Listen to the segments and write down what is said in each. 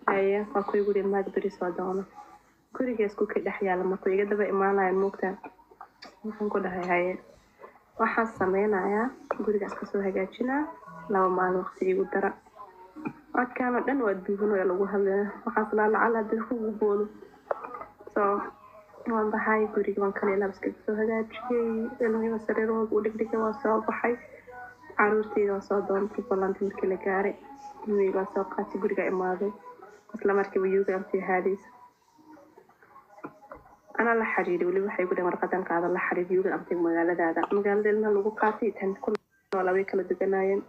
هيا فاكو يقولي ما أقدر يصادقنا كوري جاسكو كده حيال ما كوي قد بقى ما لا الموقع waxaan ku dhahay haye waxaan sameynayaa gurigaas kasoo hagaajinaa 2 maalin waqti igu dara codkaan oo dhan waa duuban oo lagu hadlaa waxaan lacal hadii ku boodo so waan baxay guriga waan kale labska kasoo hagaajiyay ilmihiisa sariirooda u dhigdhigay waa soo baxay caruurteyda waa soo doontay ballantii markii la gaaray ilmihiisa waa soo qaatay guriga imaaday isla markiiba yuuga amtii haadis أنا لا حريري ولي waxay ku dhimar qadan qaada la xariiriyo amtay magaalada lagu qaatay tan kun wala way kala duganayeen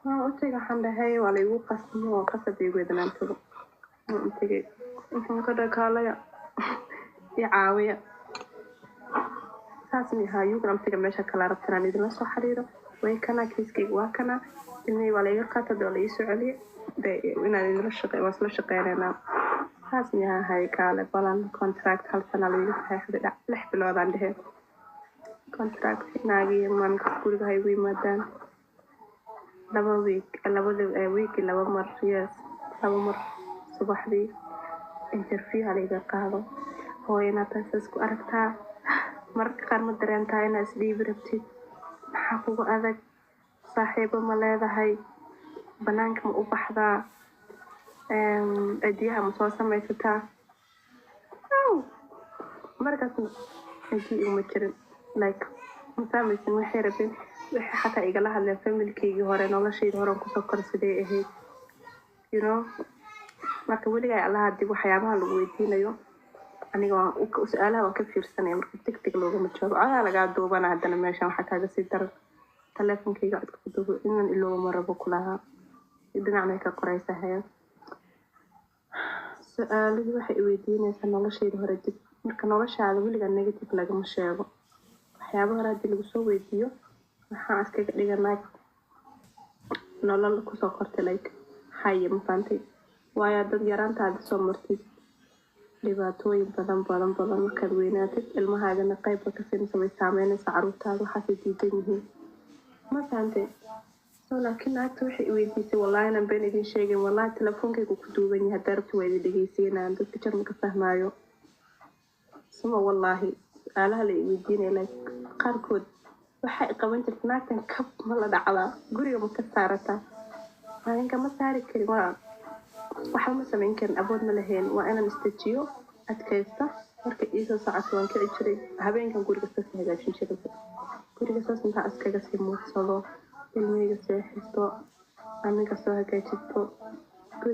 oo taga xandahay wala igu qasmo oo qasabay weedanaanto intee waxaan ka dhaqaalaya ya caawiya saasni hayu amtay meesha kala rabtaan idin soo xariiro way kana kiiskii waa kana inay wala iga qaata doole ii socoliye inaan idin shaqeeyo wasla shaqeynaa خاصني هاي كالة بلان كونتراكت هل سنة لويلة هاي حدا لح بلوض عنده كونتراكت ناقي من كل هاي وي مدان لبا ويك لبا مر ياس لبا مر صباح دي انترفيو على إذا قاضو هو ينا تنسسكو أركتا مرك قار مدرين تاينا اسدي بربتي حقوق أذك صاحبة ملاذا هاي بنانك مؤبحضا أديها مصوصة ما يفتح مركز أجي يوم كريم like مثلا إنه حربين حتى إيجالها اللي فهم الكي هورين ولا شيء هورين كسكر سدي إيه you know marka waliga Allah hadii waxyaabaha lagu weydiinayo aniga oo su'aalaha waan ka fiirsanay marka tigtig looga majaabo laga duubana hadana meeshan waxa kaaga sii dar telefonkayga codka ku duubo inaan iloobo marabo kulaha dhinacna ka qoraysahay su'aaluhu waxay weydiinaysaa nolosheeda hore dib marka noloshaada waliga negative lagama sheego waxyaabaha hore hadii lagu soo weydiiyo waxaan iskaga dhiganaa nolol ku soo kortay like haye ma fahantay waayo dad yaraantaada soo martid dhibaatooyin badan markaad weynaatid ilmahaagana qayb ka siinaysa way saameynaysaa caruurtaada waxaasay diidan yihiin ma fahantay so laakiin naagta waxay weydiisay wallahi inaan been idin sheegin wallahi telefoonkaygu ku duuban yahay darabti waa idin dhegeysiinayaan dadka jarma ka fahmaayo suma wallahi su'aalaha la weydiinaya like qaarkood waxay qaban jirtay naagtan kab ma la dhacdaa guriga ma ka saarataa maalinka ma saari karin waa waxa ma sameyn karin abood ma lahayn waa inaan istajiyo adkaysta marka iisoo saacato waan kici jiray habeenkan guriga soo hagaajin jiray guriga soo inta askaga sii muuqsado ilmihiga seexisto aniga soo hagaajisto